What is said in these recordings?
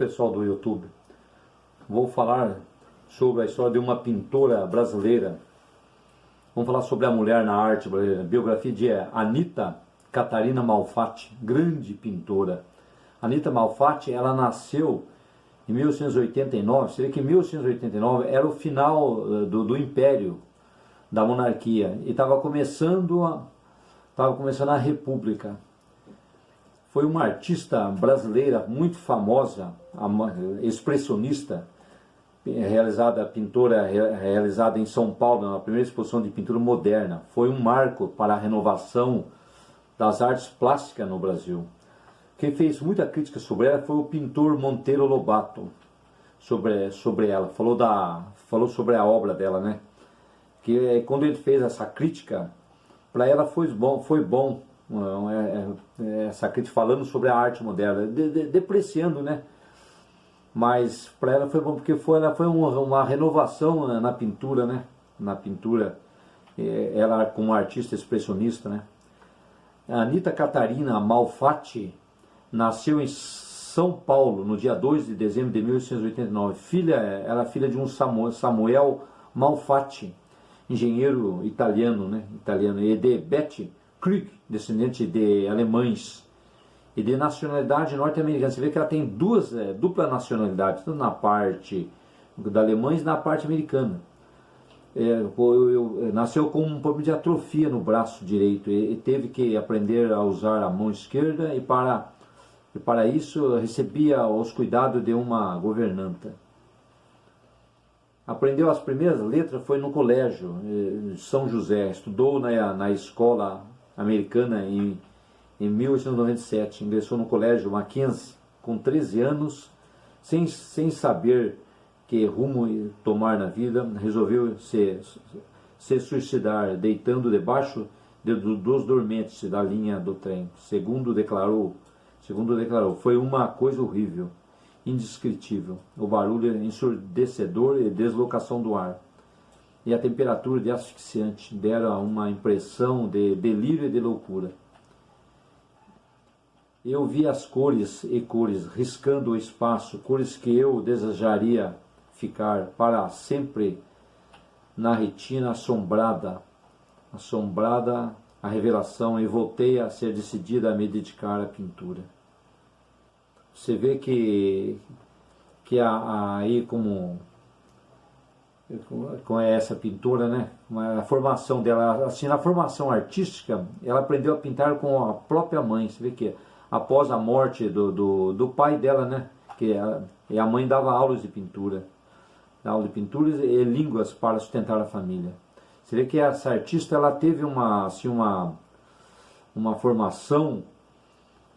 Pessoal do YouTube, vou falar sobre a história de uma pintora brasileira. Vamos falar sobre a mulher na arte brasileira. Biografia de Anita Catarina Malfatti, grande pintora. Anita Malfatti, ela nasceu em 1889. Você vê que 1889 era o final do Império, da monarquia, e estava começando a República. Foi uma artista brasileira muito famosa, expressionista, pintora realizada em São Paulo, na primeira exposição de pintura moderna. Foi um marco para a renovação das artes plásticas no Brasil. Quem fez muita crítica sobre ela foi o pintor Monteiro Lobato, sobre ela. Falou sobre a obra dela, né? Que quando ele fez essa crítica, para ela foi bom. Essa crítica falando sobre a arte moderna, depreciando, né? Mas para ela foi bom, porque ela foi uma renovação na pintura, né? Na pintura, ela como artista expressionista, né? A Anita Catarina Malfatti nasceu em São Paulo no dia 2 de dezembro de 1889. Ela é filha de um Samuel Malfatti, engenheiro italiano, né? E de Betty Krieg, descendente de alemães, e de nacionalidade norte-americana. Você vê que ela tem dupla nacionalidade, tanto na parte da alemães e na parte americana. Nasceu com um problema de atrofia no braço direito e teve que aprender a usar a mão esquerda, e para isso recebia os cuidados de uma governanta. Aprendeu as primeiras letras foi no colégio São José, estudou na escola americana em 1897, ingressou no colégio Mackenzie com 13 anos, sem saber que rumo tomar na vida, resolveu se suicidar deitando debaixo dos dormentes da linha do trem. Segundo declarou, foi uma coisa horrível, indescritível, o barulho ensurdecedor e deslocação do ar, e a temperatura de asfixiante deram uma impressão de delírio e de loucura. Eu vi as cores riscando o espaço, cores que eu desejaria ficar para sempre na retina assombrada a revelação, e voltei a ser decidida a me dedicar à pintura. Você vê que aí com essa pintora, né? A formação dela, assim, na formação artística, ela aprendeu a pintar com a própria mãe. Você vê que após a morte do pai dela, né? Que a mãe dava aulas de pintura e línguas para sustentar a família. Você vê que essa artista, ela teve uma formação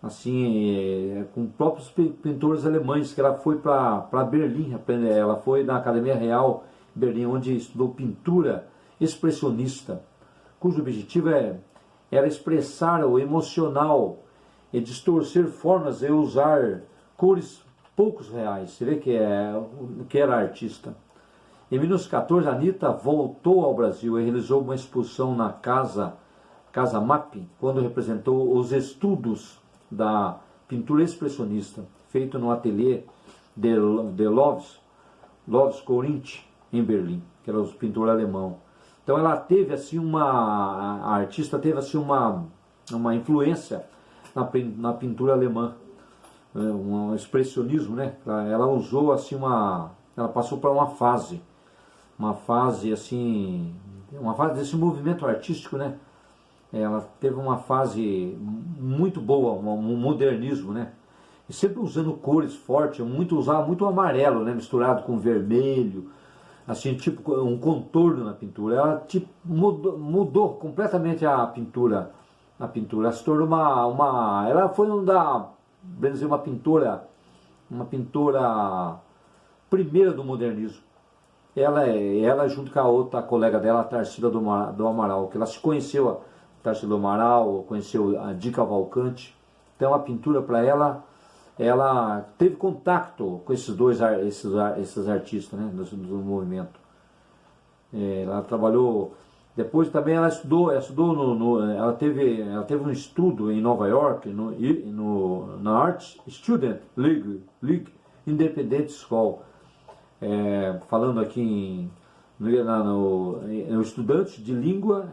assim, com próprios pintores alemães, que ela foi para Berlim aprender. Ela foi na Academia Real Berlim, onde estudou pintura expressionista, cujo objetivo era expressar o emocional e distorcer formas e usar cores poucos reais. Você vê que era artista. Em 1914, Anita voltou ao Brasil e realizou uma exposição na Casa MAP, quando representou os estudos da pintura expressionista, feito no ateliê de Lovis Corinth, em Berlim, que era o pintor alemão. Então ela teve assim a artista teve assim uma influência na pintura alemã, um expressionismo, né? Ela usou assim ela passou por uma fase desse movimento artístico, né? Ela teve uma fase muito boa, um modernismo, né? E sempre usando cores fortes, usava muito amarelo, né? Misturado com vermelho, assim, tipo um contorno na pintura. Ela tipo mudou completamente a pintura. Ela se tornou ela foi uma pintora primeira do modernismo. Ela junto com a outra colega dela, a Tarsila do Amaral, que ela se conheceu, a Tarsila do Amaral, conheceu a Di Cavalcanti. Então a pintura para ela teve contato com esses artistas, né, do movimento. Ela trabalhou, depois também ela ela teve um estudo em Nova York, na Art Student League, Independent School, falando aqui no estudante de língua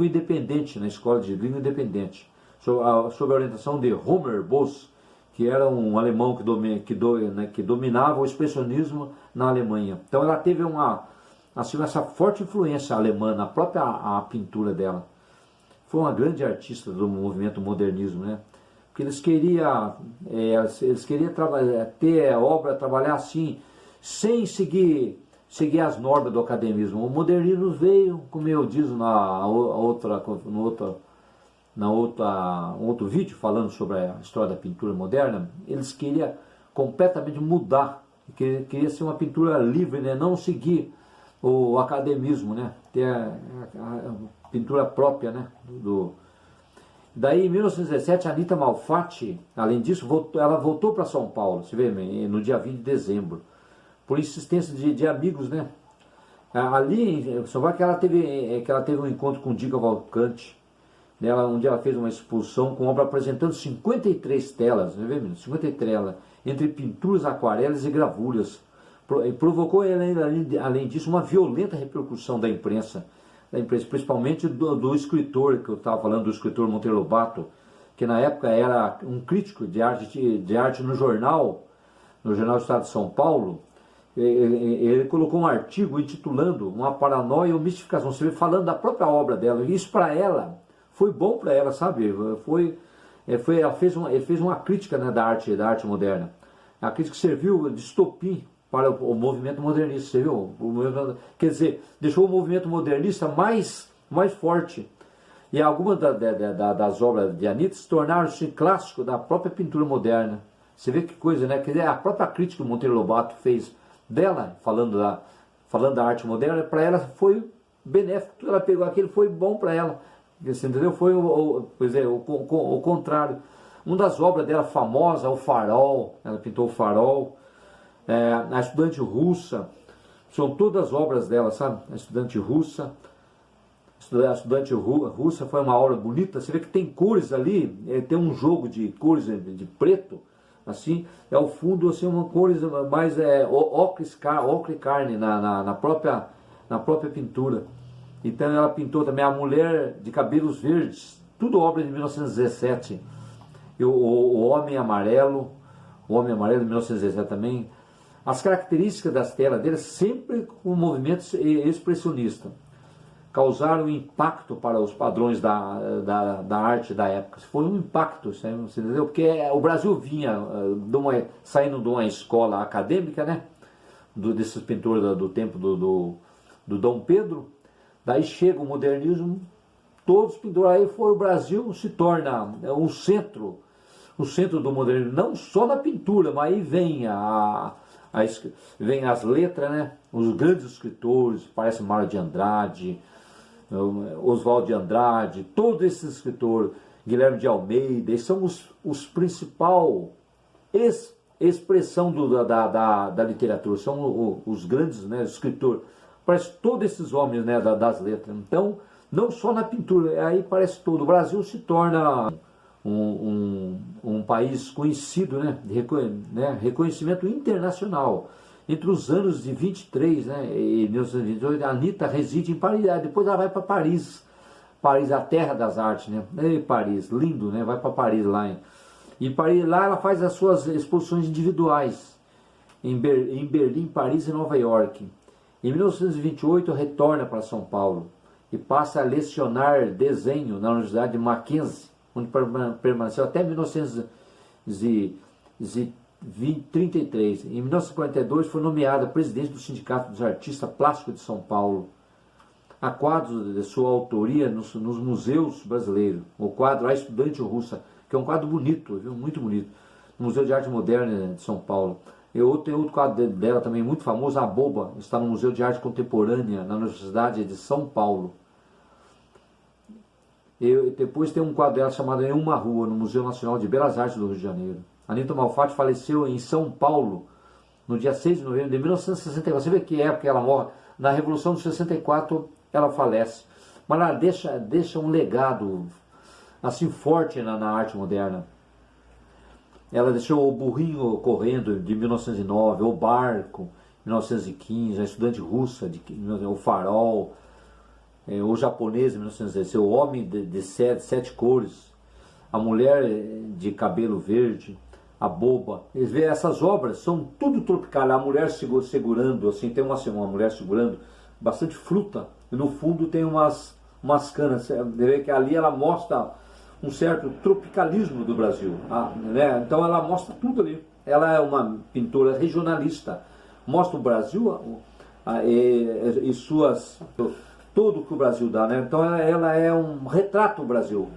independente, na escola de língua independente, sob a orientação de Homer Boss, que era um alemão que dominava o expressionismo na Alemanha. Então ela teve essa forte influência alemã na própria a pintura dela. Foi uma grande artista do movimento modernismo, né? Porque eles queriam ter a obra, trabalhar assim, sem seguir as normas do academismo. O modernismo veio, como eu disse no outro vídeo, falando sobre a história da pintura moderna, eles queriam completamente mudar, queria ser uma pintura livre, né? Não seguir o academismo, né? Ter a pintura própria, né? Daí, em 1917, a Anita Malfatti, além disso, ela voltou para São Paulo, você vê, no dia 20 de dezembro, por insistência de amigos, né? Ali, só vai que ela teve um encontro com Di Cavalcanti, onde ela fez uma exposição com obra apresentando 53 telas, você vê, 53 telas, entre pinturas, aquarelas e gravuras. Provocou, além disso, uma violenta repercussão da imprensa, principalmente do escritor, que eu estava falando, do escritor Monteiro Lobato, que na época era um crítico de arte no jornal do Estado de São Paulo. Ele colocou um artigo intitulando Uma Paranoia ou Mistificação, você vê, falando da própria obra dela. E isso para ela foi bom para ela, sabe? Ele fez uma crítica, né, da arte moderna. A crítica serviu de estopim para o movimento modernista, você viu? Quer dizer, deixou o movimento modernista mais forte. E algumas das obras de Anita se tornaram-se clássico da própria pintura moderna. Você vê que coisa, né? Quer dizer, a própria crítica que o Monteiro Lobato fez dela, falando da arte moderna, para ela foi benéfico. Ela pegou aquilo, foi bom para ela. Você entendeu? Foi o contrário. Uma das obras dela famosa, o Farol, ela pintou o Farol. A Estudante Russa, são todas obras dela, sabe? A Estudante Russa. A Estudante Russa foi uma obra bonita. Você vê que tem cores ali, tem um jogo de cores de preto, assim, o fundo, assim, uma cores mais ocre e carne na própria pintura. Então ela pintou também A Mulher de Cabelos Verdes, tudo obra de 1917. E o Homem Amarelo de 1917 também. As características das telas dele, sempre com movimento expressionista, causaram impacto para os padrões da arte da época. Foi um impacto, você entendeu? Porque o Brasil vinha saindo de uma escola acadêmica, né? Desses pintores do tempo do Dom Pedro. Daí chega o modernismo, todos os pintores, aí o Brasil se torna o centro do modernismo, não só na pintura, mas aí vem as letras, né? Os grandes escritores, parece Mário de Andrade, Oswald de Andrade, todos esses escritores, Guilherme de Almeida, eles são os principal expressão da literatura, são os grandes, né, escritores. Parece todos esses homens, né, das letras. Então, não só na pintura, aí parece todo. O Brasil se torna um país conhecido, né, reconhecimento internacional. Entre os anos de 23, né, e 1928, a Anita reside em Paris, depois ela vai para Paris, a terra das artes, né, Paris, lindo, né, vai para Paris lá. E Paris, lá ela faz as suas exposições individuais, em Berlim, Paris e Nova York. Em 1928 retorna para São Paulo e passa a lecionar desenho na Universidade de Mackenzie, onde permaneceu até 1933. Em 1942 foi nomeada presidente do Sindicato dos Artistas Plásticos de São Paulo. Há quadros de sua autoria nos museus brasileiros. O quadro A Estudante Russa, que é um quadro bonito, viu? Muito bonito, no Museu de Arte Moderna de São Paulo. Tem outro quadro dela também muito famoso, A Boba, está no Museu de Arte Contemporânea, na Universidade de São Paulo. Depois tem um quadro dela chamado Em Uma Rua, no Museu Nacional de Belas Artes do Rio de Janeiro. Anita Malfatti faleceu em São Paulo, no dia 6 de novembro de 1964. Você vê que época ela morre? Na Revolução de 64 ela falece. Mas ela deixa um legado assim forte na arte moderna. Ela deixou o Burrinho Correndo, de 1909, O Barco, 1915, A Estudante Russa, O Farol, O Japonês, 1916, O Homem de Sete Cores, A Mulher de Cabelo Verde, A Boba. Eles veem, essas obras são tudo tropical. A mulher segurando, assim, tem uma mulher segurando bastante fruta, e no fundo tem umas canas. Você vê que ali ela mostra um certo tropicalismo do Brasil, né? Então ela mostra tudo ali. Ela é uma pintora regionalista, mostra o Brasil e suas, tudo que o Brasil dá, né? Então ela é um retrato do Brasil.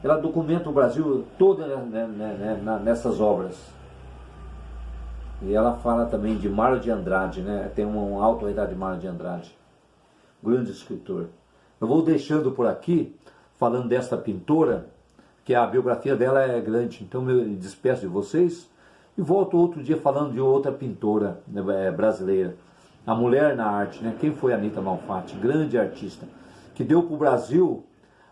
Ela documenta o Brasil todo, né, nessas obras. E ela fala também de Mário de Andrade, né? Tem um autorretrato de Mário de Andrade, grande escritor. Eu vou deixando por aqui, falando desta pintora, que a biografia dela é grande. Então eu despeço de vocês e volto outro dia falando de outra pintora brasileira. A mulher na arte, né? Quem foi Anita Malfatti? Grande artista, que deu para o Brasil,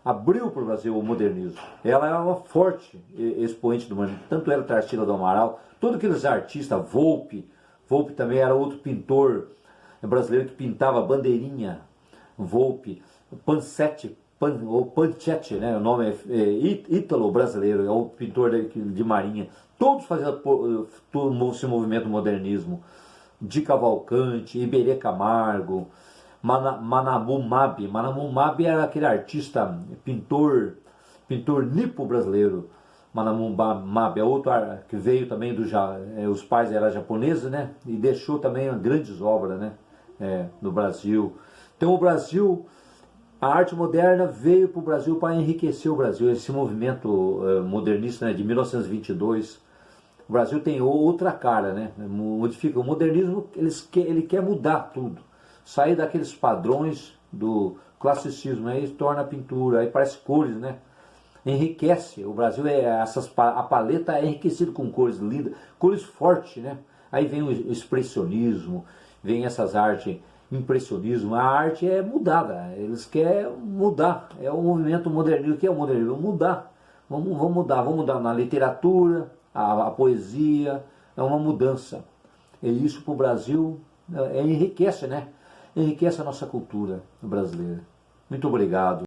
abriu para o Brasil o modernismo. Ela é uma forte expoente do modernismo. Tanto ela, Tarsila do Amaral, todos aqueles artistas, Volpe também era outro pintor brasileiro que pintava bandeirinha, Volpe, Panchetti, né? O nome é ítalo brasileiro, é o pintor de Marinha. Todos faziam esse movimento modernismo. De Cavalcante, Iberê Camargo, Manabu Mabi. Manabu Mabi era aquele artista, pintor nipo brasileiro. Manabu Mabi é outro que veio também os pais eram japoneses, né? E deixou também grandes obras, né? No Brasil. Então o Brasil, a arte moderna veio para o Brasil para enriquecer o Brasil. Esse movimento modernista, né, de 1922. O Brasil tem outra cara, né? Modifica. O modernismo, ele quer mudar tudo. Sair daqueles padrões do classicismo, aí torna a pintura, aí parece cores, né? Enriquece. O Brasil a paleta é enriquecida com cores lindas, cores fortes, né? Aí vem o expressionismo, vem essas artes, impressionismo. A arte é mudada, eles querem mudar. É o movimento modernista. O que é o modernismo? Mudar. Vamos mudar na literatura, a poesia, é uma mudança. E isso para o Brasil enriquece, né? Enriquece a nossa cultura brasileira. Muito obrigado.